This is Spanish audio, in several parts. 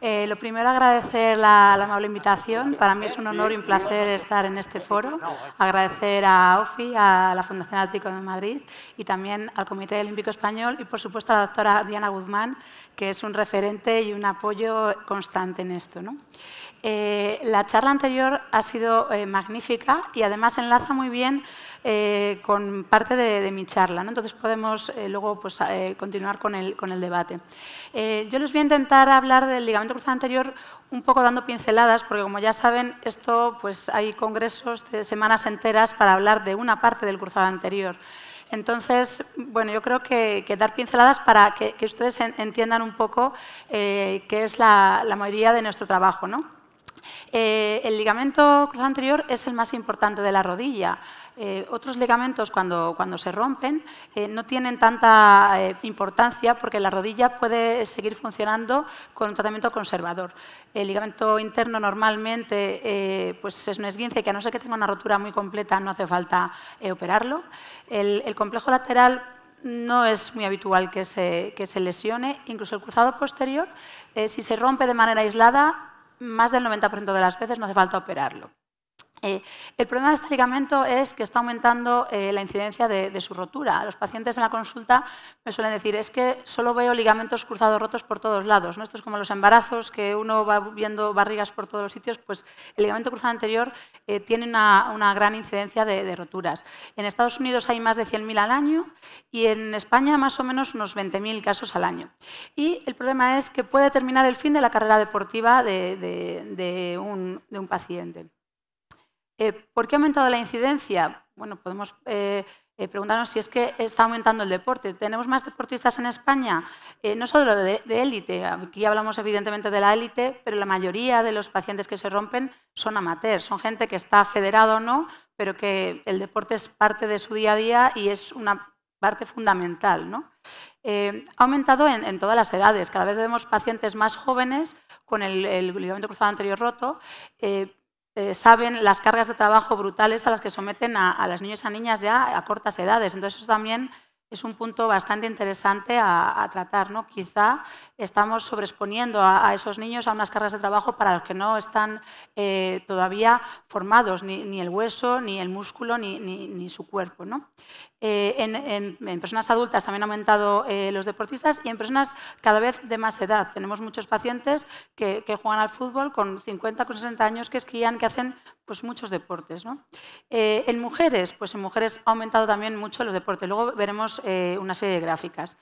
Lo primero, agradecer la amable invitación. Para mí es un honor y un placer estar en este foro. Agradecer a OFI, a la Fundación Atlético de Madrid y también al Comité Olímpico Español y, por supuesto, a la doctora Diana Guzmán, que es un referente y un apoyo constante en esto, ¿no? La charla anterior ha sido magnífica y además enlaza muy bien con parte de mi charla, ¿no? Entonces podemos luego pues, continuar con el debate. Yo les voy a intentar hablar del ligamento cruzado anterior un poco dando pinceladas, porque como ya saben, esto pues, hay congresos de semanas enteras para hablar de una parte del cruzado anterior. Entonces, bueno, yo creo que dar pinceladas para que ustedes entiendan un poco qué es la mayoría de nuestro trabajo, ¿no? El ligamento cruzado anterior es el más importante de la rodilla. Otros ligamentos, cuando se rompen, no tienen tanta importancia porque la rodilla puede seguir funcionando con un tratamiento conservador. El ligamento interno normalmente pues es un esguince que, a no ser que tenga una rotura muy completa, no hace falta operarlo. El complejo lateral no es muy habitual que se lesione. Incluso el cruzado posterior, si se rompe de manera aislada, más del 90% de las veces no hace falta operarlo. El problema de este ligamento es que está aumentando la incidencia de su rotura. Los pacientes en la consulta me suelen decir, es que solo veo ligamentos cruzados rotos por todos lados, ¿no? Esto es como los embarazos, que uno va viendo barrigas por todos los sitios, pues el ligamento cruzado anterior tiene una gran incidencia de roturas. En Estados Unidos hay más de 100.000 al año y en España más o menos unos 20.000 casos al año. Y el problema es que puede terminar el fin de la carrera deportiva de un paciente. ¿Por qué ha aumentado la incidencia? Bueno, podemos preguntarnos si es que está aumentando el deporte. ¿Tenemos más deportistas en España? No solo de élite, aquí hablamos evidentemente de la élite, pero la mayoría de los pacientes que se rompen son amateurs, son gente que está federado o no, pero que el deporte es parte de su día a día y es una parte fundamental, ¿no? Ha aumentado en todas las edades. Cada vez vemos pacientes más jóvenes con el ligamento cruzado anterior roto. Saben las cargas de trabajo brutales a las que someten a las niños y a niñas ya a cortas edades. Entonces, eso también es un punto bastante interesante a tratar, ¿no? Quizá estamos sobreexponiendo a esos niños a unas cargas de trabajo para los que no están todavía formados, ni el hueso, ni el músculo, ni su cuerpo, ¿no? En personas adultas también han aumentado los deportistas y en personas cada vez de más edad. Tenemos muchos pacientes que juegan al fútbol con 50, con 60 años, que esquían, que hacen pues, muchos deportes, ¿no? En mujeres, pues en mujeres ha aumentado también mucho los deportes. Luego veremos una serie de gráficas.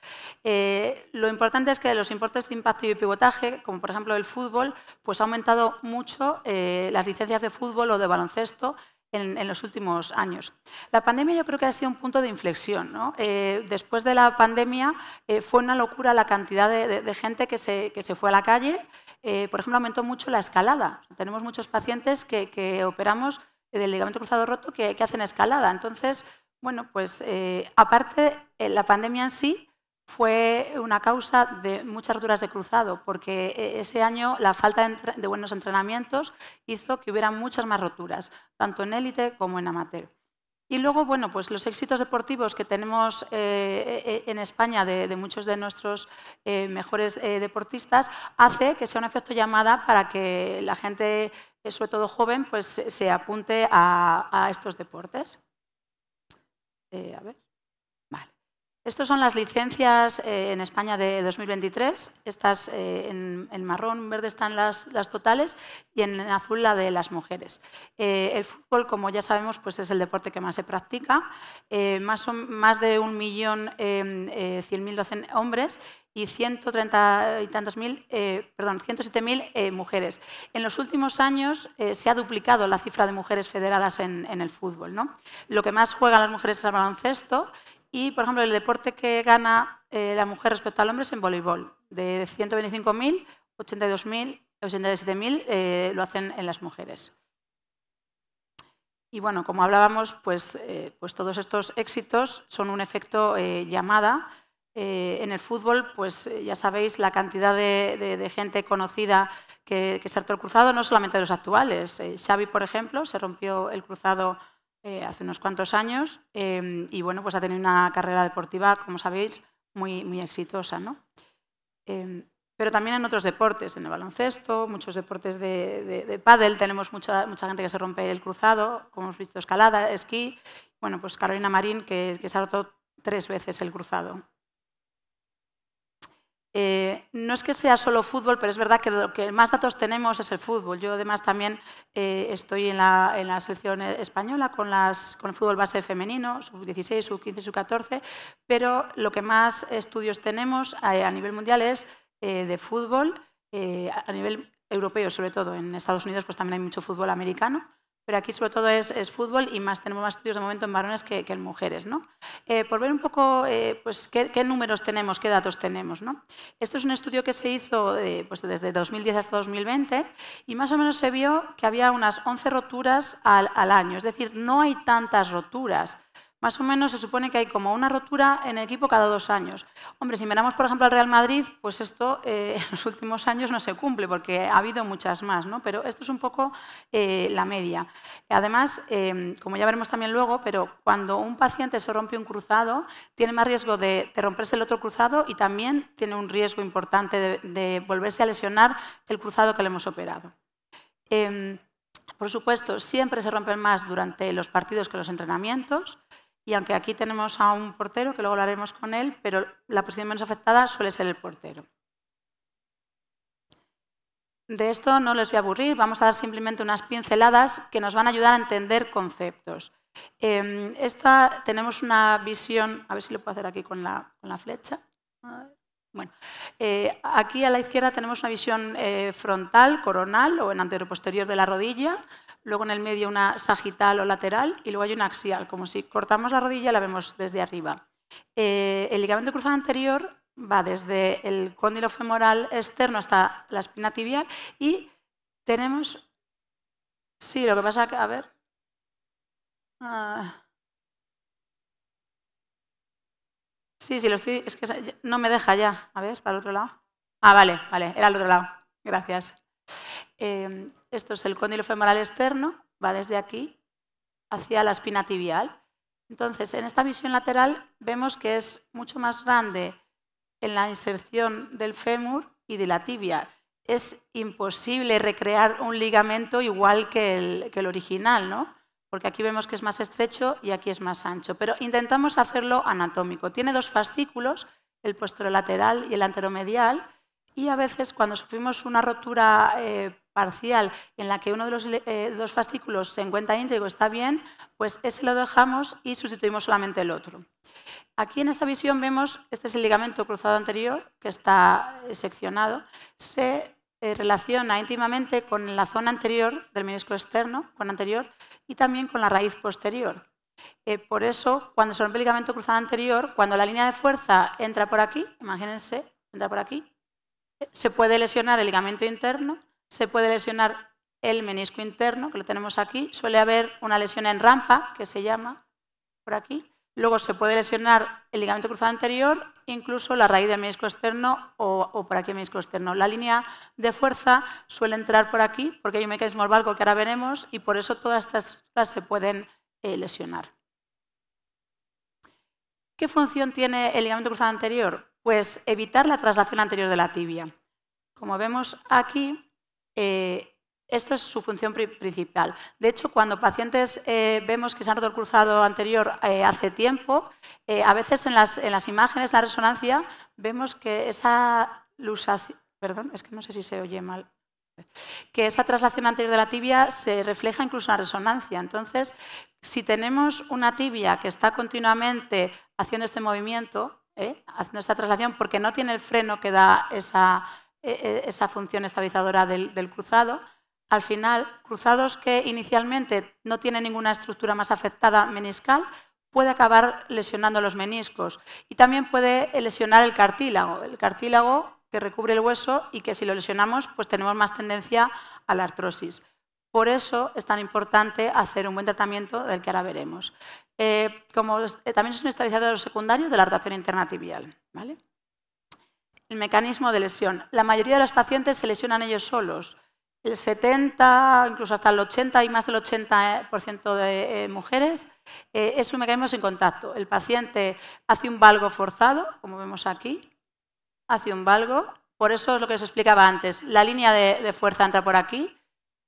Lo importante es que los importes de impacto y pivotaje, como por ejemplo el fútbol, pues ha aumentado mucho las licencias de fútbol o de baloncesto en los últimos años. La pandemia yo creo que ha sido un punto de inflexión, ¿no? Después de la pandemia fue una locura la cantidad de gente que se fue a la calle. Por ejemplo, aumentó mucho la escalada. Tenemos muchos pacientes que operamos del ligamento cruzado roto que hacen escalada. Entonces, bueno, pues aparte, la pandemia en sí fue una causa de muchas roturas de cruzado, porque ese año la falta de buenos entrenamientos hizo que hubiera muchas más roturas, tanto en élite como en amateur. Y luego, bueno, pues los éxitos deportivos que tenemos en España de muchos de nuestros mejores deportistas hace que sea un efecto llamada para que la gente, sobre todo joven, pues se apunte a estos deportes. A ver. Vale. Estas son las licencias en España de 2023. Estas en marrón, verde están las totales y en azul la de las mujeres. El fútbol, como ya sabemos, pues es el deporte que más se practica. Más de 1.100.000 hombres y 130 y tantos mil, 107.000 mujeres. En los últimos años se ha duplicado la cifra de mujeres federadas en el fútbol, ¿no? Lo que más juegan las mujeres es el baloncesto. Y, por ejemplo, el deporte que gana la mujer respecto al hombre es en voleibol. De 125.000, 82.000, 87.000 lo hacen en las mujeres. Y bueno, como hablábamos, pues todos estos éxitos son un efecto llamada. En el fútbol, pues ya sabéis la cantidad de gente conocida que se ha roto el cruzado, no solamente de los actuales. Xavi, por ejemplo, se rompió el cruzado hace unos cuantos años y bueno, pues ha tenido una carrera deportiva, como sabéis, muy exitosa, ¿no? pero también en otros deportes, en el baloncesto, muchos deportes de pádel, tenemos mucha gente que se rompe el cruzado, como hemos visto, escalada, esquí. Bueno, pues Carolina Marín, que se ha roto 3 veces el cruzado. No es que sea solo fútbol, pero es verdad que lo que más datos tenemos es el fútbol. Yo además también estoy en la selección española con el fútbol base femenino, sub-16, sub-15, sub-14, pero lo que más estudios tenemos a nivel mundial es de fútbol, a nivel europeo sobre todo. En Estados Unidos pues también hay mucho fútbol americano, pero aquí sobre todo es fútbol y tenemos más estudios de momento en varones que en mujeres, ¿no? Por ver un poco pues, qué números tenemos, qué datos tenemos, ¿no? Esto es un estudio que se hizo pues, desde 2010 hasta 2020 y más o menos se vio que había unas 11 roturas al año, es decir, no hay tantas roturas. Más o menos se supone que hay como una rotura en el equipo cada 2 años. Hombre, si miramos, por ejemplo, al Real Madrid, pues esto en los últimos años no se cumple porque ha habido muchas más, ¿no? Pero esto es un poco la media. Además, como ya veremos también luego, pero cuando un paciente se rompe un cruzado, tiene más riesgo de romperse el otro cruzado y también tiene un riesgo importante de volverse a lesionar el cruzado que le hemos operado. Por supuesto, siempre se rompen más durante los partidos que los entrenamientos. Y aunque aquí tenemos a un portero, que luego hablaremos con él, pero la posición menos afectada suele ser el portero. De esto no les voy a aburrir, vamos a dar simplemente unas pinceladas que nos van a ayudar a entender conceptos. Tenemos una visión, a ver si lo puedo hacer aquí con la flecha. Bueno, aquí a la izquierda tenemos una visión frontal, coronal o en anteroposterior de la rodilla. Luego en el medio una sagital o lateral y luego hay una axial, como si cortamos la rodilla la vemos desde arriba. El ligamento cruzado anterior va desde el cóndilo femoral externo hasta la espina tibial y tenemos... Sí, lo que pasa que... A ver... Sí, lo estoy... Es que no me deja ya. A ver, para el otro lado. Ah, vale, era al otro lado. Gracias. Esto es el cóndilo femoral externo, va desde aquí hacia la espina tibial. Entonces, en esta visión lateral vemos que es mucho más grande en la inserción del fémur y de la tibia. Es imposible recrear un ligamento igual que el original, ¿no? Porque aquí vemos que es más estrecho y aquí es más ancho. Pero intentamos hacerlo anatómico. Tiene 2 fascículos, el posterolateral y el anteromedial, y a veces cuando sufrimos una rotura parcial en la que uno de los 2 fascículos se encuentra íntegro, está bien, pues ese lo dejamos y sustituimos solamente el otro. Aquí en esta visión vemos, este es el ligamento cruzado anterior, que está seccionado, se relaciona íntimamente con la zona anterior del menisco externo, con anterior, y también con la raíz posterior. Por eso, cuando se rompe el ligamento cruzado anterior, cuando la línea de fuerza entra por aquí, imagínense, entra por aquí, se puede lesionar el ligamento interno, se puede lesionar el menisco interno, que lo tenemos aquí. Suele haber una lesión en rampa, que se llama por aquí. Luego se puede lesionar el ligamento cruzado anterior, incluso la raíz del menisco externo o por aquí el menisco externo. La línea de fuerza suele entrar por aquí, porque hay un mecanismo al valgo que ahora veremos, y por eso todas estas estructuras se pueden lesionar. ¿Qué función tiene el ligamento cruzado anterior? Pues evitar la traslación anterior de la tibia. Como vemos aquí, esta es su función principal. De hecho, cuando pacientes vemos que se han roto el cruzado anterior hace tiempo, a veces en las imágenes, la resonancia, vemos que esa luxación, perdón, es que no sé si se oye mal, que esa traslación anterior de la tibia se refleja incluso en la resonancia. Entonces, si tenemos una tibia que está continuamente haciendo este movimiento, haciendo esta traslación, porque no tiene el freno que da esa función estabilizadora del cruzado, al final, cruzados que inicialmente no tienen ninguna estructura más afectada meniscal, puede acabar lesionando los meniscos y también puede lesionar el cartílago que recubre el hueso y que si lo lesionamos pues tenemos más tendencia a la artrosis. Por eso es tan importante hacer un buen tratamiento del que ahora veremos. También es un estabilizador secundario de la rotación interna tibial, ¿vale? El mecanismo de lesión. La mayoría de los pacientes se lesionan ellos solos. El 70, incluso hasta el 80 y más del 80% de mujeres, es un mecanismo sin contacto. El paciente hace un valgo forzado, como vemos aquí, hace un valgo por eso es lo que os explicaba antes. La línea de fuerza entra por aquí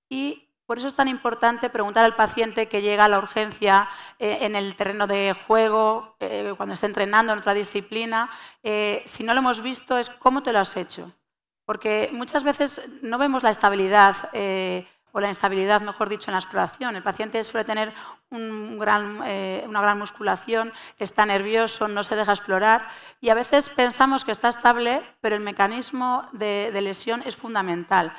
y por eso es tan importante preguntar al paciente que llega a la urgencia en el terreno de juego, cuando esté entrenando en otra disciplina. Si no lo hemos visto, es cómo te lo has hecho. Porque muchas veces no vemos la estabilidad o la instabilidad, mejor dicho, en la exploración. El paciente suele tener una gran musculación, está nervioso, no se deja explorar y a veces pensamos que está estable, pero el mecanismo de lesión es fundamental.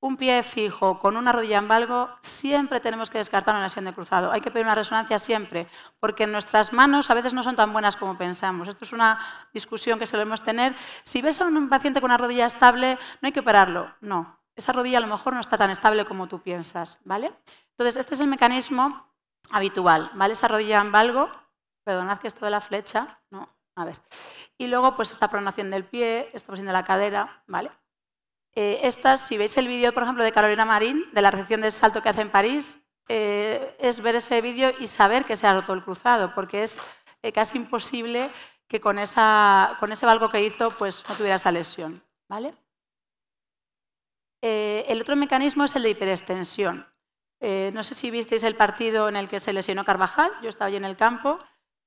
Un pie fijo con una rodilla en valgo, siempre tenemos que descartar una lesión de cruzado. Hay que pedir una resonancia siempre, porque nuestras manos a veces no son tan buenas como pensamos. Esto es una discusión que solemos tener. Si ves a un paciente con una rodilla estable, no hay que operarlo. No, esa rodilla a lo mejor no está tan estable como tú piensas, ¿vale? Entonces, este es el mecanismo habitual, ¿vale? Esa rodilla en valgo, perdonad que esto de la flecha, no, a ver. Y luego, pues esta pronación del pie, esta posición de la cadera, ¿vale? Si veis el vídeo, por ejemplo, de Carolina Marín, de la recepción del salto que hace en París, es ver ese vídeo y saber que se ha roto el cruzado, porque es casi imposible que con ese valgo que hizo pues, no tuviera esa lesión, ¿vale? El otro mecanismo es el de hiperextensión. No sé si visteis el partido en el que se lesionó Carvajal, yo estaba allí en el campo,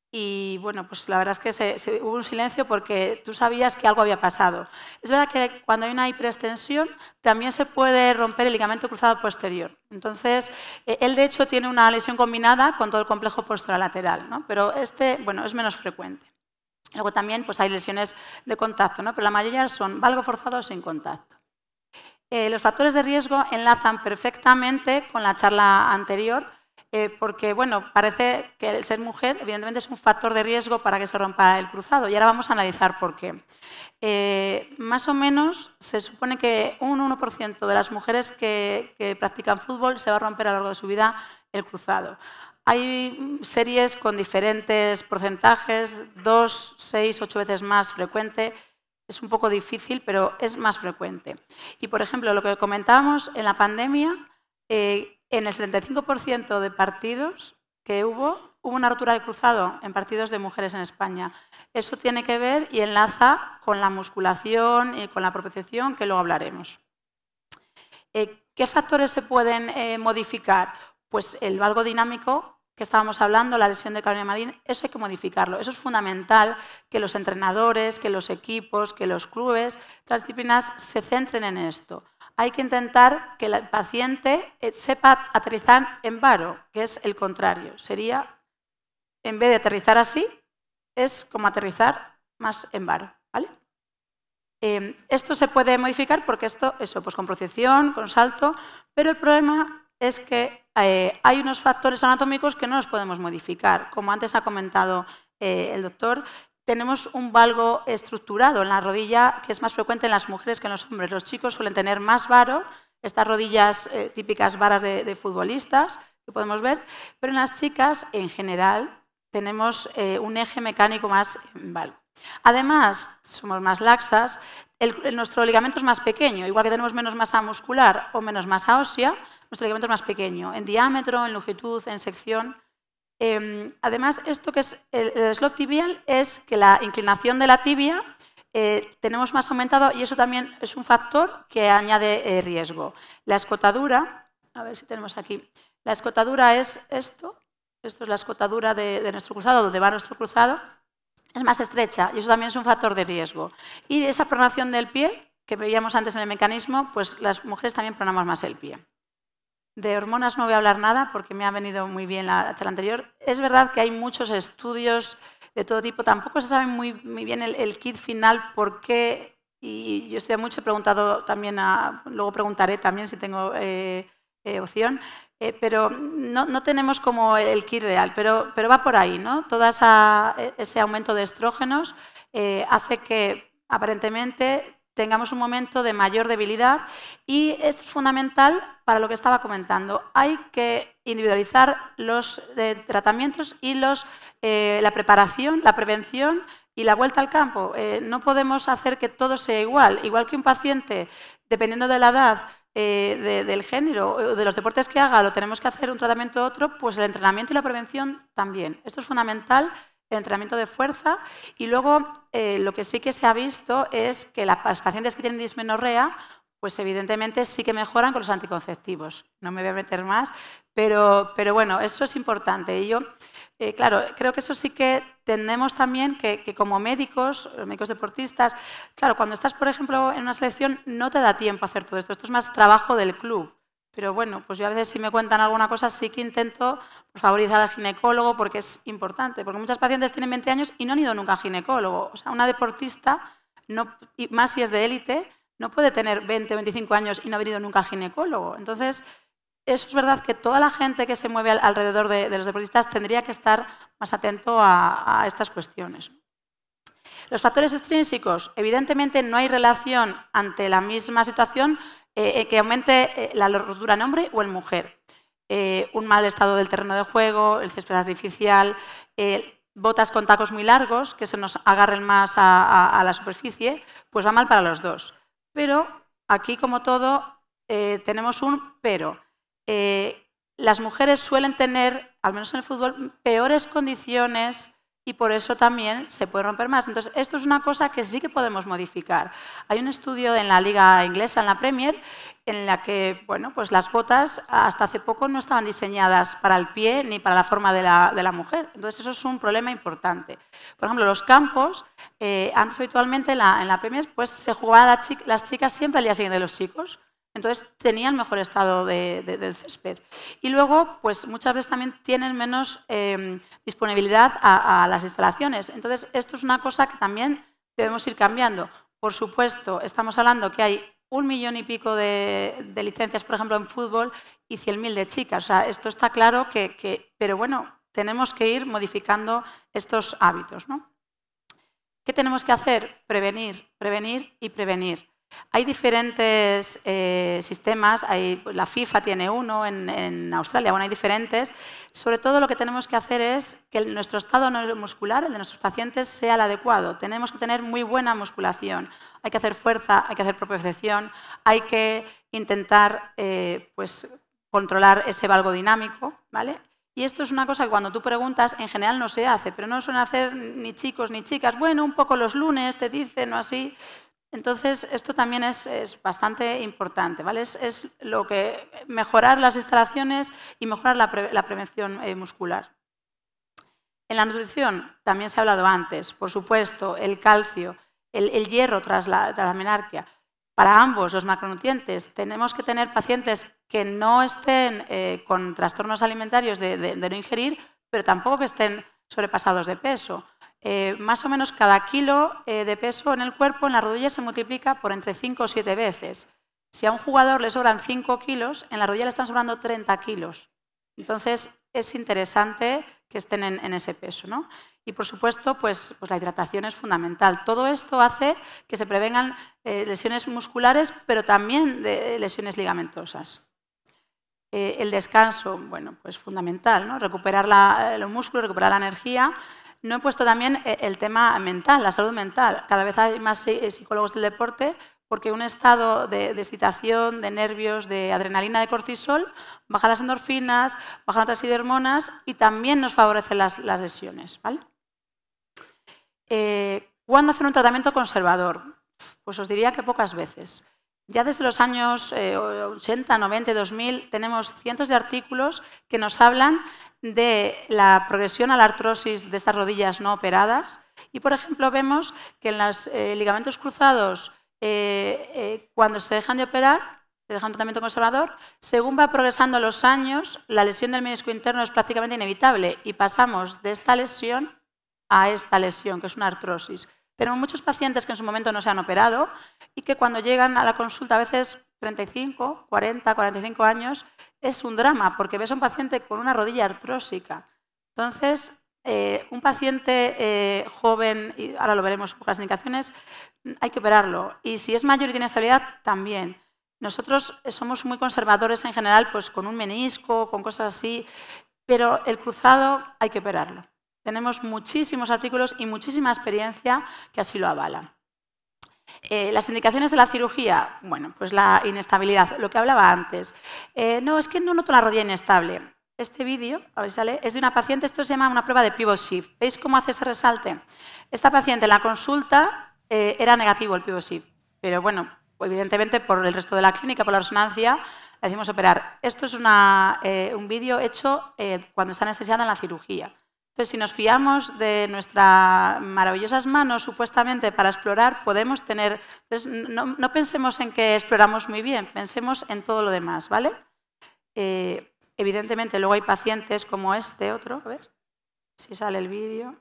y bueno, pues la verdad es que hubo un silencio porque tú sabías que algo había pasado. Es verdad que cuando hay una hiperextensión también se puede romper el ligamento cruzado posterior. Entonces, él de hecho tiene una lesión combinada con todo el complejo posterolateral, ¿no? Pero bueno, es menos frecuente. Luego también pues, hay lesiones de contacto, ¿no? Pero la mayoría son valgo forzado sin contacto. Los factores de riesgo enlazan perfectamente con la charla anterior, porque bueno, parece que el ser mujer evidentemente es un factor de riesgo para que se rompa el cruzado y ahora vamos a analizar por qué. Más o menos se supone que un 1% de las mujeres que practican fútbol se va a romper a lo largo de su vida el cruzado. Hay series con diferentes porcentajes, 2, 6, 8 veces más frecuente. Es un poco difícil, pero es más frecuente. Y, por ejemplo, lo que comentábamos en la pandemia, en el 75% de partidos que hubo una rotura de cruzado en partidos de mujeres en España. Eso tiene que ver y enlaza con la musculación y con la propiocepción, que luego hablaremos. ¿Qué factores se pueden modificar? Pues el valgo dinámico que estábamos hablando, la lesión de Carolina Marín, eso hay que modificarlo. Eso es fundamental que los entrenadores, que los equipos, que los clubes, las disciplinas se centren en esto. Hay que intentar que el paciente sepa aterrizar en varo, que es el contrario. Sería, en vez de aterrizar así, es como aterrizar más en varo, ¿vale? Esto se puede modificar porque eso, pues con propiocepción, con salto, pero el problema es que hay unos factores anatómicos que no los podemos modificar. Como antes ha comentado el doctor, tenemos un valgo estructurado en la rodilla que es más frecuente en las mujeres que en los hombres. Los chicos suelen tener más varo, estas rodillas típicas varas de futbolistas que podemos ver, pero en las chicas en general tenemos un eje mecánico más en valgo. Además, somos más laxas, nuestro ligamento es más pequeño, igual que tenemos menos masa muscular o menos masa ósea, nuestro ligamento es más pequeño, en diámetro, en longitud, en sección. Además, esto que es el slot tibial es que la inclinación de la tibia tenemos más aumentado y eso también es un factor que añade riesgo. La escotadura, a ver si tenemos aquí, la escotadura es esto es la escotadura de nuestro cruzado, donde va nuestro cruzado, es más estrecha y eso también es un factor de riesgo. Y esa pronación del pie, que veíamos antes en el mecanismo, pues las mujeres también pronamos más el pie. De hormonas no voy a hablar nada porque me ha venido muy bien la charla anterior. Es verdad que hay muchos estudios de todo tipo, tampoco se sabe muy bien el kit final por qué, y yo estudié mucho, he preguntado también, luego preguntaré también si tengo opción, pero no tenemos como el kit real, pero va por ahí, ¿no? Todo ese aumento de estrógenos hace que aparentemente tengamos un momento de mayor debilidad y esto es fundamental para lo que estaba comentando. Hay que individualizar los tratamientos y la preparación, la prevención y la vuelta al campo. No podemos hacer que todo sea igual. Igual que un paciente, dependiendo de la edad, del género, de los deportes que haga, lo tenemos que hacer un tratamiento u otro, pues el entrenamiento y la prevención también. Esto es fundamental el entrenamiento de fuerza y luego lo que sí que se ha visto es que las pacientes que tienen dismenorrea pues evidentemente sí que mejoran con los anticonceptivos. No me voy a meter más, pero bueno, eso es importante. Y yo, claro, creo que eso sí que tenemos también que como médicos deportistas, claro, cuando estás, por ejemplo, en una selección no te da tiempo a hacer todo esto. Esto es más trabajo del club. Pero bueno, pues yo a veces si me cuentan alguna cosa sí que intento favorizar al ginecólogo porque es importante. Porque muchas pacientes tienen 20 años y no han ido nunca a ginecólogo. O sea, una deportista, no, y más si es de élite, no puede tener 20 o 25 años y no haber ido nunca al ginecólogo. Entonces, eso es verdad que toda la gente que se mueve alrededor de los deportistas tendría que estar más atento a estas cuestiones. Los factores extrínsecos, evidentemente no hay relación ante la misma situación que aumente la rotura en hombre o en mujer. Un mal estado del terreno de juego, el césped artificial, botas con tacos muy largos que se nos agarren más a la superficie, pues va mal para los dos. Pero aquí, como todo, tenemos un pero. Las mujeres suelen tener, al menos en el fútbol, peores condiciones y por eso también se puede romper más. Entonces, esto es una cosa que sí que podemos modificar. Hay un estudio en la liga inglesa, en la Premier, en la que bueno, pues las botas hasta hace poco no estaban diseñadas para el pie ni para la forma de la mujer. Entonces, eso es un problema importante. Por ejemplo, los campos, antes habitualmente en la Premier pues, se jugaban las chicas siempre al día siguiente de los chicos. Entonces, tenían mejor estado del césped. Y luego, pues muchas veces también tienen menos disponibilidad a las instalaciones. Entonces, esto es una cosa que también debemos ir cambiando. Por supuesto, estamos hablando que hay 1 millón y pico de licencias, por ejemplo, en fútbol y 100.000 de chicas. O sea, esto está claro pero bueno, tenemos que ir modificando estos hábitos, ¿no? ¿Qué tenemos que hacer? Prevenir, prevenir y prevenir. Hay diferentes sistemas, la FIFA tiene uno en Australia, bueno, hay diferentes. Sobre todo lo que tenemos que hacer es que nuestro estado neuromuscular, el de nuestros pacientes, sea el adecuado. Tenemos que tener muy buena musculación, hay que hacer fuerza, hay que hacer propiocepción, hay que intentar pues, controlar ese valgo dinámico, ¿vale? Y esto es una cosa que cuando tú preguntas, en general no se hace, pero no suelen hacer ni chicos ni chicas. Bueno, un poco los lunes te dicen o así. Entonces, esto también es bastante importante, ¿vale? Es lo que mejorar las instalaciones y mejorar la prevención muscular. En la nutrición, también se ha hablado antes, por supuesto, el calcio, el hierro tras la menarquia. Para ambos, los macronutrientes, tenemos que tener pacientes que no estén con trastornos alimentarios de no ingerir, pero tampoco que estén sobrepasados de peso. Más o menos cada kilo de peso en el cuerpo, en la rodilla, se multiplica por entre 5 o 7 veces. Si a un jugador le sobran 5 kilos, en la rodilla le están sobrando 30 kilos. Entonces, es interesante que estén en ese peso, ¿no? Y, por supuesto, pues la hidratación es fundamental. Todo esto hace que se prevengan lesiones musculares, pero también de lesiones ligamentosas. El descanso, bueno, pues fundamental, ¿no? Recuperar los músculos, recuperar la energía. No he puesto también el tema mental, la salud mental. Cada vez hay más psicólogos del deporte porque un estado de excitación, de nervios, de adrenalina, de cortisol, baja las endorfinas, bajan otras hormonas y también nos favorece las lesiones, ¿vale? ¿Cuándo hacer un tratamiento conservador? Pues os diría que pocas veces. Ya desde los años 80, 90, 2000 tenemos cientos de artículos que nos hablan de la progresión a la artrosis de estas rodillas no operadas y, por ejemplo, vemos que en los ligamentos cruzados, cuando se dejan de operar, se deja un tratamiento conservador, según va progresando los años, la lesión del menisco interno es prácticamente inevitable y pasamos de esta lesión a esta lesión, que es una artrosis. Tenemos muchos pacientes que en su momento no se han operado y que cuando llegan a la consulta, a veces 35, 40, 45 años, es un drama porque ves a un paciente con una rodilla artrósica. Entonces, un paciente joven, y ahora lo veremos con las indicaciones, hay que operarlo. Y si es mayor y tiene estabilidad, también. Nosotros somos muy conservadores en general, pues con un menisco, con cosas así, pero el cruzado hay que operarlo. Tenemos muchísimos artículos y muchísima experiencia que así lo avalan. Las indicaciones de la cirugía, bueno, pues la inestabilidad, lo que hablaba antes. No, es que no noto la rodilla inestable. este vídeo, a ver si sale, es de una paciente, esto se llama una prueba de pivot shift. ¿Veis cómo hace ese resalte? Esta paciente en la consulta era negativo el pivot shift, pero bueno, evidentemente por el resto de la clínica, por la resonancia, la hicimos operar. Esto es un vídeo hecho cuando está anestesiada en la cirugía. Entonces, si nos fiamos de nuestras maravillosas manos, supuestamente, para explorar, podemos tener... Entonces, no pensemos en que exploramos muy bien, pensemos en todo lo demás, ¿vale? Evidentemente, luego hay pacientes como este otro, a ver si sale el vídeo.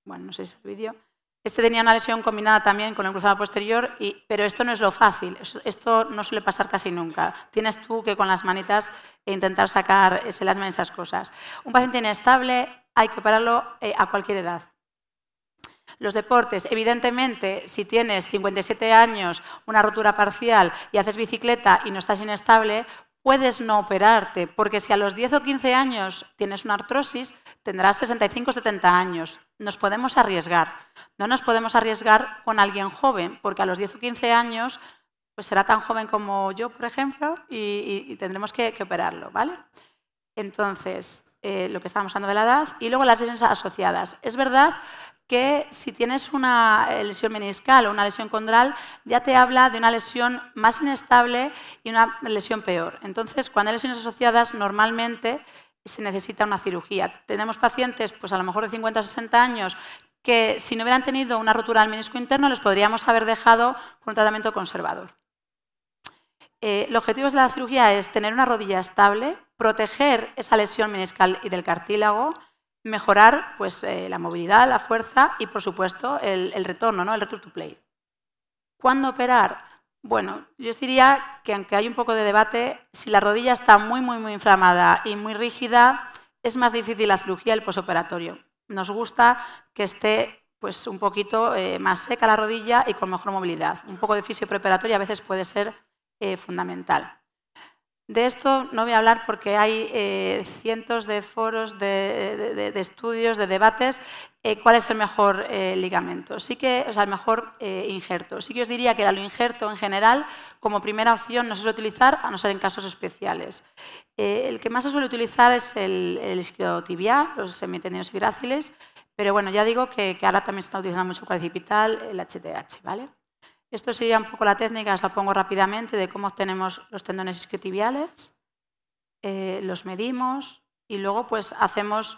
Bueno, no sé si es el vídeo. Este tenía una lesión combinada también con el cruzado posterior, pero esto no es lo fácil, esto no suele pasar casi nunca. Tienes tú que con las manitas intentar sacar esas cosas. Un paciente inestable hay que operarlo a cualquier edad. Los deportes, evidentemente, si tienes 57 años, una rotura parcial y haces bicicleta y no estás inestable, puedes no operarte, porque si a los 10 o 15 años tienes una artrosis, tendrás 65 o 70 años. Nos podemos arriesgar. No nos podemos arriesgar con alguien joven, porque a los 10 o 15 años pues será tan joven como yo, por ejemplo, y tendremos que operarlo, ¿vale? Entonces, lo que estábamos hablando de la edad y luego las lesiones asociadas. Es verdad que si tienes una lesión meniscal o una lesión condral, ya te habla de una lesión más inestable y una lesión peor. Entonces, cuando hay lesiones asociadas, normalmente se necesita una cirugía. Tenemos pacientes, pues a lo mejor de 50 o 60 años, que si no hubieran tenido una rotura del menisco interno, los podríamos haber dejado con un tratamiento conservador. El objetivo de la cirugía es tener una rodilla estable, proteger esa lesión meniscal y del cartílago, mejorar pues, la movilidad, la fuerza y, por supuesto, el retorno, ¿no? El return to play. ¿Cuándo operar? Bueno, yo os diría que aunque hay un poco de debate, si la rodilla está muy inflamada y muy rígida, es más difícil la cirugía el posoperatorio. Nos gusta que esté pues, un poquito más seca la rodilla y con mejor movilidad. Un poco de fisio preoperatoria a veces puede ser fundamental. De esto no voy a hablar porque hay cientos de foros, de estudios, de debates, cuál es el mejor ligamento, sí que, o sea, el mejor injerto. Sí que os diría que el injerto en general, como primera opción, no se suele utilizar, a no ser en casos especiales. El que más se suele utilizar es el isquiotibial, los semitendinosos y gráciles, pero bueno, ya digo que ahora también se está utilizando mucho el cuadricipital, el HTH, ¿vale? Esto sería un poco la técnica, os la pongo rápidamente, de cómo obtenemos los tendones isquiotibiales, los medimos y luego pues hacemos,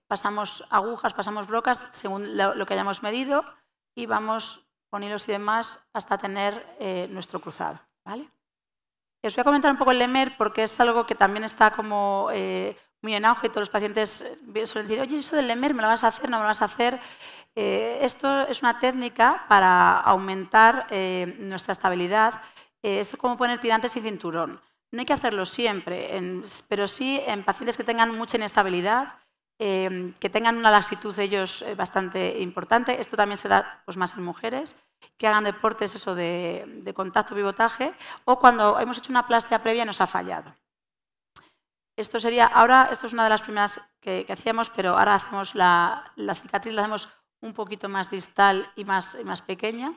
pasamos agujas, pasamos brocas según lo que hayamos medido y vamos con hilos y demás hasta tener nuestro cruzado, ¿vale? Os voy a comentar un poco el LEMER porque es algo que también está como muy en auge y todos los pacientes suelen decir, oye, eso del LEMER, ¿me lo vas a hacer? ¿No me lo vas a hacer? Esto es una técnica para aumentar nuestra estabilidad. Es como poner tirantes y cinturón. No hay que hacerlo siempre, pero sí en pacientes que tengan mucha inestabilidad, que tengan una laxitud de ellos bastante importante. Esto también se da pues, más en mujeres, que hagan deportes eso de contacto, pivotaje, o cuando hemos hecho una plastia previa y nos ha fallado. Esto sería, ahora, esto es una de las primeras que hacíamos, pero ahora hacemos la cicatriz, la hacemos un poquito más distal y más pequeña.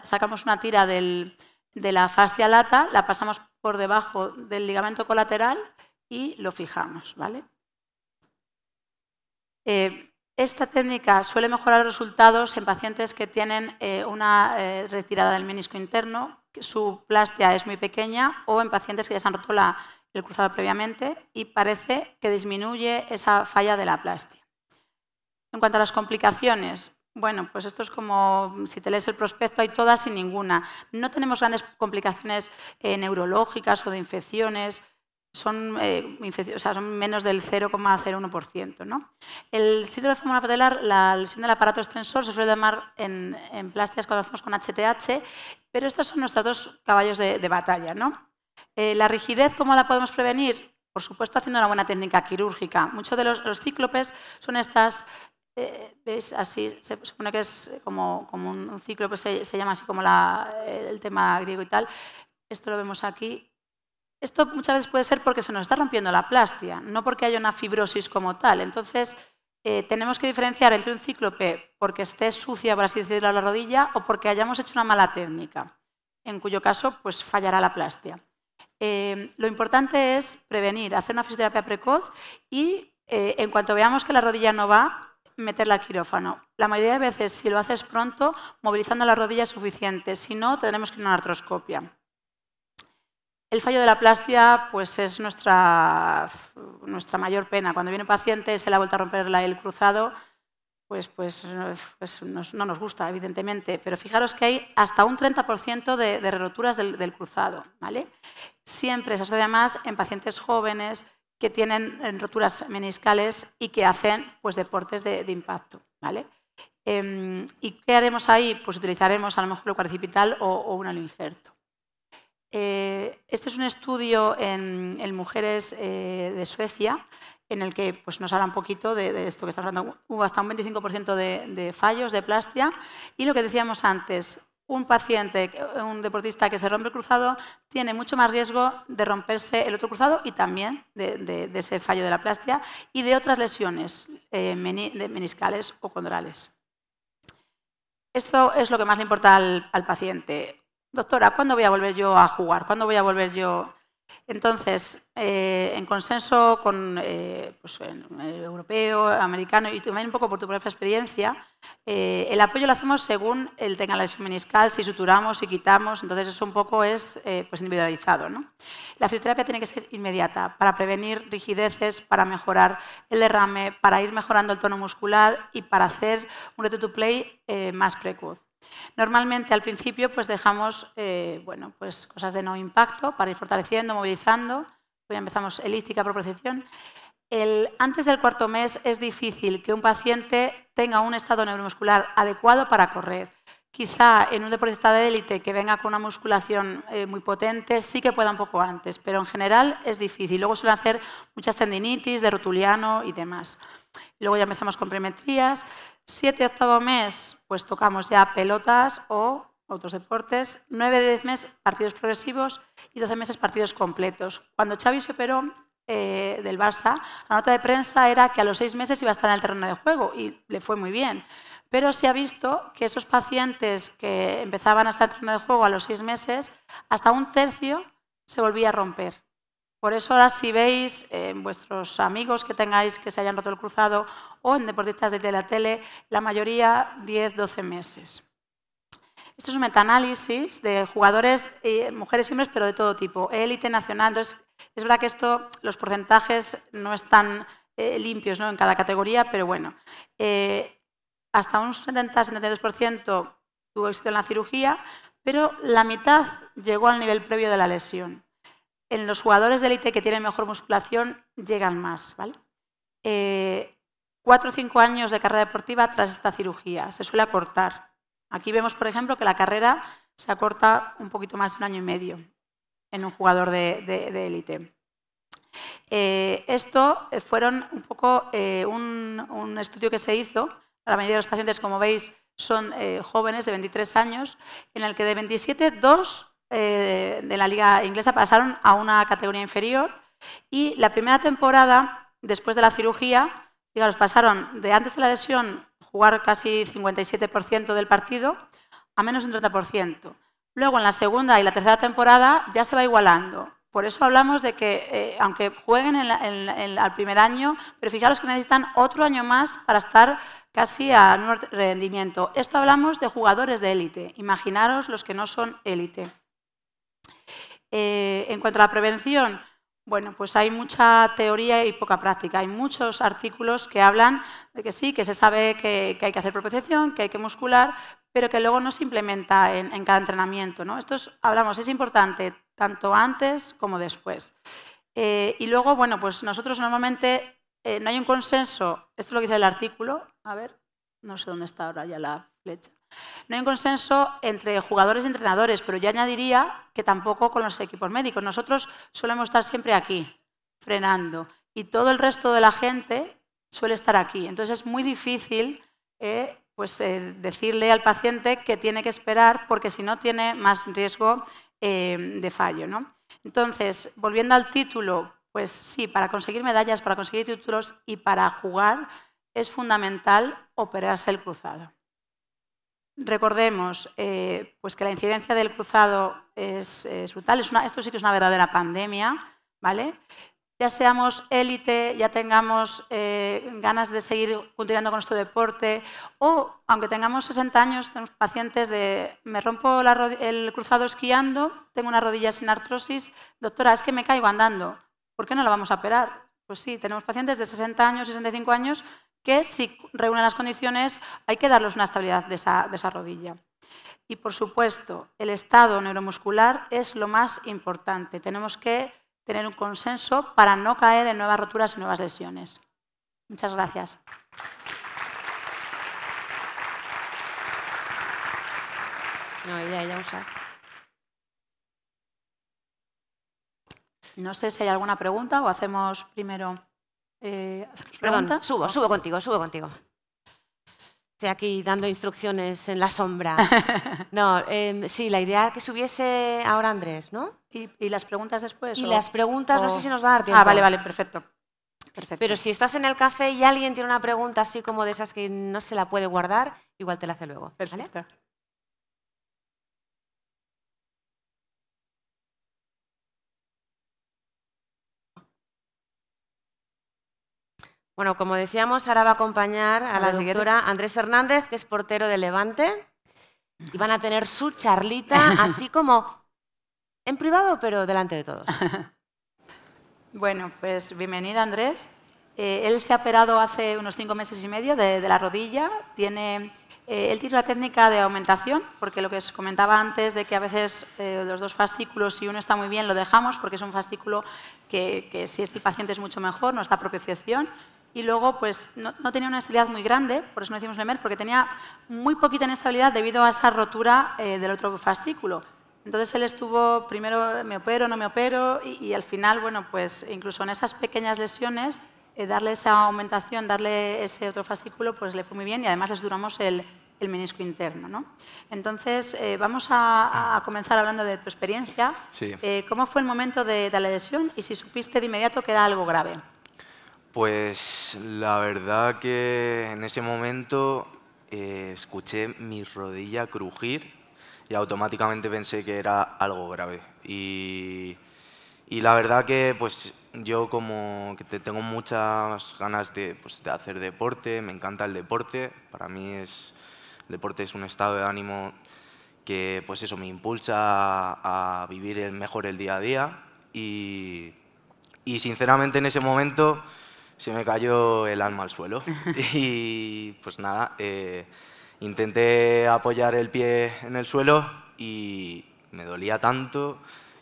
Sacamos una tira de la fascia lata, la pasamos por debajo del ligamento colateral y lo fijamos, ¿vale? Esta técnica suele mejorar los resultados en pacientes que tienen una retirada del menisco interno, que su plastia es muy pequeña, o en pacientes que ya se han roto el cruzado previamente y parece que disminuye esa falla de la plastia. En cuanto a las complicaciones, bueno, pues esto es como si te lees el prospecto, hay todas y ninguna. No tenemos grandes complicaciones neurológicas o de infecciones, son menos del 0,01%, ¿no? El síndrome femoropatelar, la lesión del aparato extensor, se suele llamar en plastias cuando hacemos con HTH, pero estos son nuestros dos caballos de batalla, ¿no? La rigidez, ¿cómo la podemos prevenir? Por supuesto, haciendo una buena técnica quirúrgica. Muchos de los cíclopes son estas, ¿veis? Así, se supone que es como un cíclope, se llama así como el tema griego y tal. Esto lo vemos aquí. Esto muchas veces puede ser porque se nos está rompiendo la plastia, no porque haya una fibrosis como tal. Entonces, tenemos que diferenciar entre un cíclope porque esté sucia, por así decirlo, la rodilla o porque hayamos hecho una mala técnica, en cuyo caso pues, fallará la plastia. Lo importante es prevenir, hacer una fisioterapia precoz y en cuanto veamos que la rodilla no va, meterla al quirófano. La mayoría de veces, si lo haces pronto, movilizando la rodilla es suficiente. Si no, tendremos que ir a una artroscopia. El fallo de la plastia pues, es nuestra mayor pena. Cuando viene un paciente, se le ha vuelto a romper el cruzado, pues no nos gusta, evidentemente. Pero fijaros que hay hasta un 30% de roturas del cruzado, ¿vale? Siempre se asocia más en pacientes jóvenes que tienen roturas meniscales y que hacen pues, deportes de impacto, ¿vale? ¿Y qué haremos ahí? Pues utilizaremos a lo mejor el cuadricipital o un injerto. Este es un estudio en mujeres de Suecia en el que pues, nos habla un poquito de esto que estamos hablando. Hubo hasta un 25% de fallos de plastia y lo que decíamos antes, un paciente, un deportista que se rompe el cruzado tiene mucho más riesgo de romperse el otro cruzado y también de ese fallo de la plastia y de otras lesiones meniscales o condrales. Esto es lo que más le importa al paciente. Doctora, ¿cuándo voy a volver yo a jugar? ¿Cuándo voy a volver yo? Entonces, en consenso con pues, el europeo, americano y también un poco por tu propia experiencia, el apoyo lo hacemos según él tenga la lesión meniscal, si suturamos, si quitamos, entonces eso un poco es pues individualizado, ¿no? La fisioterapia tiene que ser inmediata para prevenir rigideces, para mejorar el derrame, para ir mejorando el tono muscular y para hacer un return to play más precoz. Normalmente al principio pues dejamos bueno, pues cosas de no impacto para ir fortaleciendo, movilizando. Hoy empezamos elíptica por percepción. Antes del cuarto mes es difícil que un paciente tenga un estado neuromuscular adecuado para correr. Quizá en un deportista de élite que venga con una musculación muy potente sí que pueda un poco antes, pero en general es difícil. Luego suelen hacer muchas tendinitis de rotuliano y demás. Luego ya empezamos con perimetrías. 7, 8 mes, pues tocamos ya pelotas o otros deportes. 9 de 10 meses, partidos progresivos y 12 meses, partidos completos. Cuando Xavi se operó del Barça, la nota de prensa era que a los 6 meses iba a estar en el terreno de juego y le fue muy bien. Pero se ha visto que esos pacientes que empezaban a estar en el terreno de juego a los 6 meses, hasta un tercio se volvía a romper. Por eso ahora si veis en vuestros amigos que tengáis que se hayan roto el cruzado o en deportistas de la tele, la mayoría 10, 12 meses. Esto es un metaanálisis de jugadores, mujeres y hombres, pero de todo tipo, élite, nacional. Entonces, es verdad que los porcentajes no están limpios, ¿no?, en cada categoría, pero bueno, hasta un 70-72% tuvo éxito en la cirugía, pero la mitad llegó al nivel previo de la lesión. En los jugadores de élite que tienen mejor musculación llegan más, ¿vale? 4 o 5 años de carrera deportiva tras esta cirugía. Se suele acortar. Aquí vemos, por ejemplo, que la carrera se acorta un poquito más de 1 año y medio en un jugador de élite. Esto fueron un poco un estudio que se hizo. La mayoría de los pacientes, como veis, son jóvenes de 23 años, en el que de 27, 2 de la liga inglesa pasaron a una categoría inferior y la primera temporada, después de la cirugía, digamos, pasaron de antes de la lesión jugar casi 57% del partido a menos de un 30%. Luego en la segunda y la tercera temporada ya se va igualando. Por eso hablamos de que, aunque jueguen al primer año, pero fijaros que necesitan otro año más para estar casi a nuevo rendimiento. Esto hablamos de jugadores de élite. Imaginaros los que no son élite. En cuanto a la prevención, bueno, pues hay mucha teoría y poca práctica. Hay muchos artículos que hablan de que sí, que se sabe que hay que hacer propiocepción, que hay que muscular, pero que luego no se implementa en cada entrenamiento, ¿no? Esto es importante tanto antes como después. Y luego, bueno, pues nosotros normalmente no hay un consenso, esto es lo que dice el artículo, a ver, no sé dónde está ahora ya la flecha. No hay un consenso entre jugadores y entrenadores, pero yo añadiría que tampoco con los equipos médicos. Nosotros solemos estar siempre aquí, frenando, y todo el resto de la gente suele estar aquí. Entonces es muy difícil decirle al paciente que tiene que esperar porque si no tiene más riesgo de fallo, ¿no? Entonces, volviendo al título, pues sí, para conseguir medallas, para conseguir títulos y para jugar es fundamental operarse el cruzado. Recordemos pues que la incidencia del cruzado es brutal. Esto sí que es una verdadera pandemia, ¿vale? Ya seamos élite, ya tengamos ganas de seguir continuando con nuestro deporte o, aunque tengamos 60 años, tenemos pacientes de me rompo el cruzado esquiando, tengo una rodilla sin artrosis, doctora, es que me caigo andando, ¿por qué no la vamos a operar? Pues sí, tenemos pacientes de 60 años, 65 años que si reúnen las condiciones hay que darles una estabilidad de esa rodilla. Y, por supuesto, el estado neuromuscular es lo más importante. Tenemos que tener un consenso para no caer en nuevas roturas y nuevas lesiones. Muchas gracias. No, ella usa. No sé si hay alguna pregunta o hacemos primero... Perdón, subo contigo. Estoy aquí dando instrucciones en la sombra. No, sí, la idea que subiese ahora Andrés, ¿no? ¿Y las preguntas después? Y las preguntas, no sé si nos va a dar tiempo. Ah, vale, perfecto. Pero si estás en el café y alguien tiene una pregunta así como de esas que no se la puede guardar, igual te la hace luego. Perfecto. ¿Vale? Bueno, como decíamos, ahora va a acompañar a la doctora Andrés Fernández, que es portero de Levante, y van a tener su charlita así como en privado, pero delante de todos. Bueno, pues bienvenida, Andrés. Él se ha operado hace unos 5 meses y medio de la rodilla. Él tiene una técnica de aumentación, porque lo que os comentaba antes de que a veces los dos fascículos, si uno está muy bien, lo dejamos, porque es un fascículo que si es el paciente es mucho mejor, nos da propiocepción. Y luego, pues, no tenía una estabilidad muy grande, por eso no decimos Lemer, porque tenía muy poquita inestabilidad debido a esa rotura del otro fascículo. Entonces él estuvo, primero me opero, no me opero, y al final, bueno, pues incluso en esas pequeñas lesiones, darle esa aumentación, darle ese otro fascículo, pues le fue muy bien y además les duramos el menisco interno, ¿no? Entonces, vamos a comenzar hablando de tu experiencia. Sí. ¿Cómo fue el momento de la lesión y si supiste de inmediato que era algo grave? Pues la verdad que en ese momento escuché mi rodilla crujir y automáticamente pensé que era algo grave. Y la verdad que pues yo como que tengo muchas ganas de hacer deporte, me encanta el deporte, para mí el deporte es un estado de ánimo que pues eso me impulsa a vivir mejor el día a día y sinceramente en ese momento se me cayó el alma al suelo y pues nada, intenté apoyar el pie en el suelo y me dolía tanto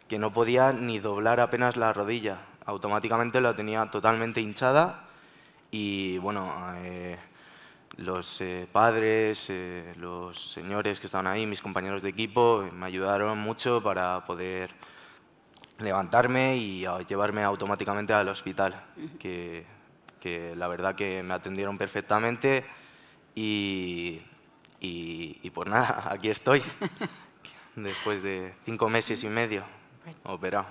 que no podía ni doblar apenas la rodilla. Automáticamente la tenía totalmente hinchada y bueno, los padres, los señores que estaban ahí, mis compañeros de equipo, me ayudaron mucho para poder levantarme y llevarme automáticamente al hospital, que la verdad que me atendieron perfectamente y pues nada, aquí estoy, después de 5 meses y medio operado.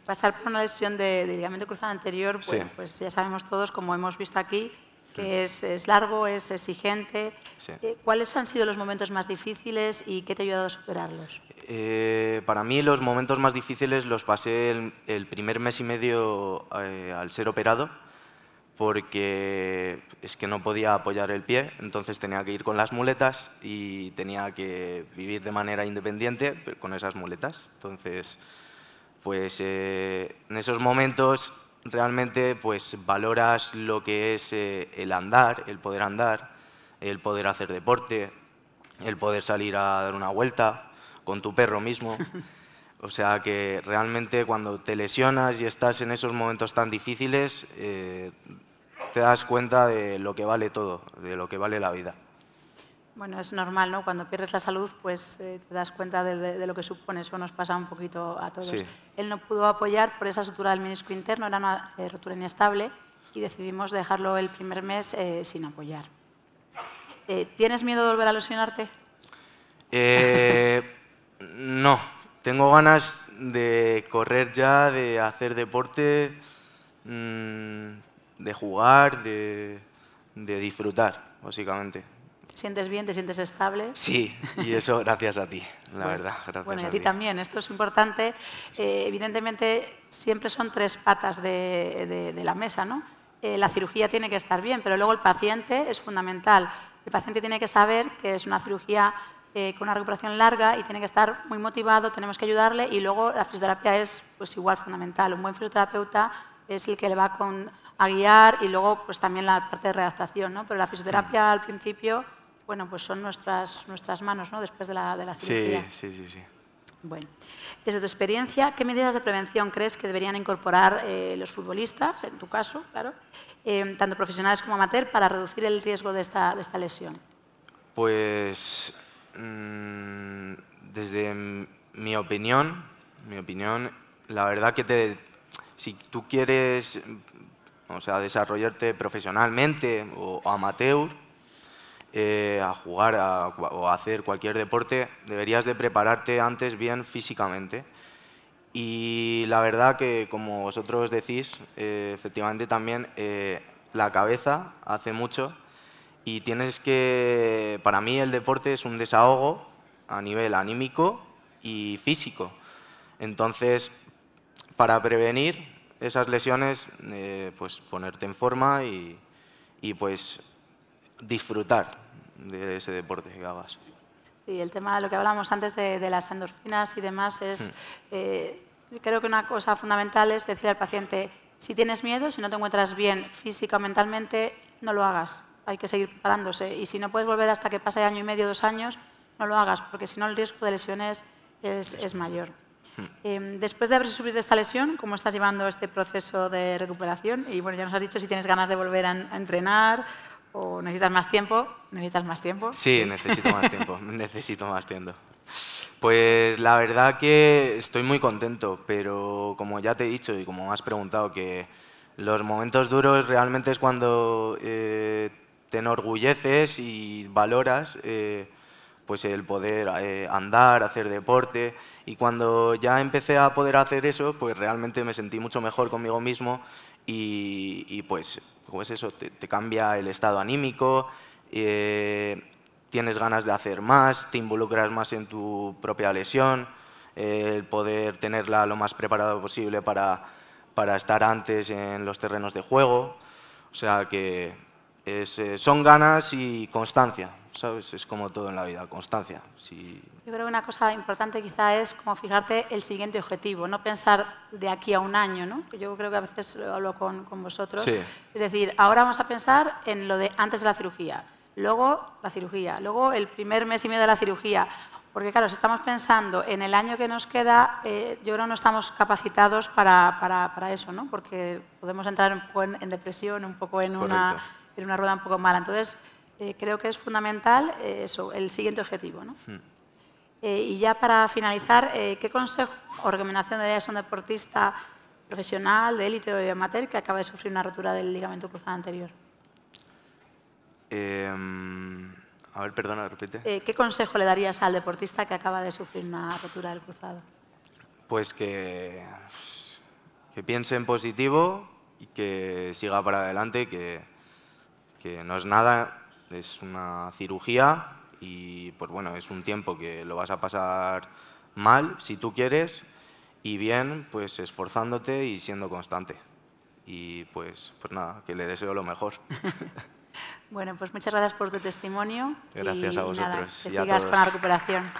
Pasar por una lesión de ligamento cruzado anterior, bueno, Sí. pues ya sabemos todos, como hemos visto aquí, que es largo, es exigente. Sí. ¿Cuáles han sido los momentos más difíciles y qué te ha ayudado a superarlos? Para mí los momentos más difíciles los pasé el primer mes y medio al ser operado, porque es que no podía apoyar el pie, entonces tenía que ir con las muletas y tenía que vivir de manera independiente con esas muletas. Entonces, pues en esos momentos realmente pues valoras lo que es el andar, el poder hacer deporte, el poder salir a dar una vuelta con tu perro mismo. O sea que realmente cuando te lesionas y estás en esos momentos tan difíciles, te das cuenta de lo que vale todo, de lo que vale la vida. Bueno, es normal, ¿no? Cuando pierdes la salud, pues te das cuenta de lo que supone. Eso nos pasa un poquito a todos. Sí. Él no pudo apoyar por esa sutura del menisco interno, era una rotura inestable y decidimos dejarlo el primer mes sin apoyar. ¿Tienes miedo de volver a lesionarte? No, tengo ganas de correr ya, de hacer deporte, de jugar, de disfrutar, básicamente. ¿Te sientes bien? ¿Te sientes estable? Sí, y eso gracias a ti, la verdad. Gracias bueno, y a a ti también, esto es importante. Evidentemente, siempre son 3 patas de la mesa, ¿no? La cirugía tiene que estar bien, pero luego el paciente es fundamental. El paciente tiene que saber que es una cirugía con una recuperación larga y tiene que estar muy motivado, tenemos que ayudarle, y luego la fisioterapia es pues, igual fundamental. Un buen fisioterapeuta es el que le va a guiar, y luego pues, también la parte de readaptación, ¿no? Pero la fisioterapia al principio, bueno, pues son nuestras manos, ¿no? Después de la cirugía. Sí. Bueno, desde tu experiencia, ¿qué medidas de prevención crees que deberían incorporar los futbolistas, en tu caso, claro, tanto profesionales como amateur, para reducir el riesgo de esta lesión? Pues desde mi opinión, la verdad que si tú quieres, o sea, desarrollarte profesionalmente o amateur, a jugar o a hacer cualquier deporte, deberías de prepararte antes bien físicamente. Y la verdad que, como vosotros decís, efectivamente también la cabeza hace mucho, y para mí el deporte es un desahogo a nivel anímico y físico. Entonces, para prevenir esas lesiones, pues ponerte en forma y pues disfrutar de ese deporte que hagas. Sí, el tema de lo que hablábamos antes de las endorfinas y demás es, creo que una cosa fundamental es decir al paciente, si tienes miedo, si no te encuentras bien física o mentalmente, no lo hagas, hay que seguir preparándose, y si no puedes volver hasta que pase año y medio, 2 años, no lo hagas, porque si no el riesgo de lesiones es mayor. Después de haber sufrido esta lesión, ¿cómo estás llevando este proceso de recuperación? Y bueno, ya nos has dicho si tienes ganas de volver a entrenar o necesitas más tiempo. ¿Necesitas más tiempo? Sí, necesito más tiempo, necesito más tiempo. Pues la verdad que estoy muy contento, pero como ya te he dicho y como me has preguntado, que los momentos duros realmente es cuando te enorgulleces y valoras pues el poder andar, hacer deporte, y cuando ya empecé a poder hacer eso, pues realmente me sentí mucho mejor conmigo mismo, y pues eso, te cambia el estado anímico, tienes ganas de hacer más, te involucras más en tu propia lesión, el poder tenerla lo más preparado posible para estar antes en los terrenos de juego. O sea que son ganas y constancia, ¿sabes? Es como todo en la vida, constancia. Yo creo que una cosa importante quizá es como fijarte el siguiente objetivo, no pensar de aquí a un año, ¿no? Yo creo que a veces lo hablo con vosotros. Sí. Es decir, ahora vamos a pensar en lo de antes de la cirugía, luego la cirugía, luego el primer mes y medio de la cirugía. Porque claro, si estamos pensando en el año que nos queda, yo creo que no estamos capacitados para eso, ¿no? Porque podemos entrar un poco en depresión, un poco en una rueda un poco mala. Entonces, creo que es fundamental eso, el siguiente objetivo, ¿no? Y ya para finalizar, ¿qué consejo o recomendación darías a un deportista profesional, de élite o amateur que acaba de sufrir una rotura del ligamento cruzado anterior? A ver, perdona, repite. ¿Qué consejo le darías al deportista que acaba de sufrir una rotura del cruzado? Pues que piense en positivo y que siga para adelante, que no es nada, es una cirugía y pues bueno, es un tiempo que lo vas a pasar mal, si tú quieres, y bien, pues esforzándote y siendo constante. Y pues nada, que le deseo lo mejor. Bueno, pues muchas gracias por tu testimonio. Gracias a vosotros. Nada, que sigas con la recuperación.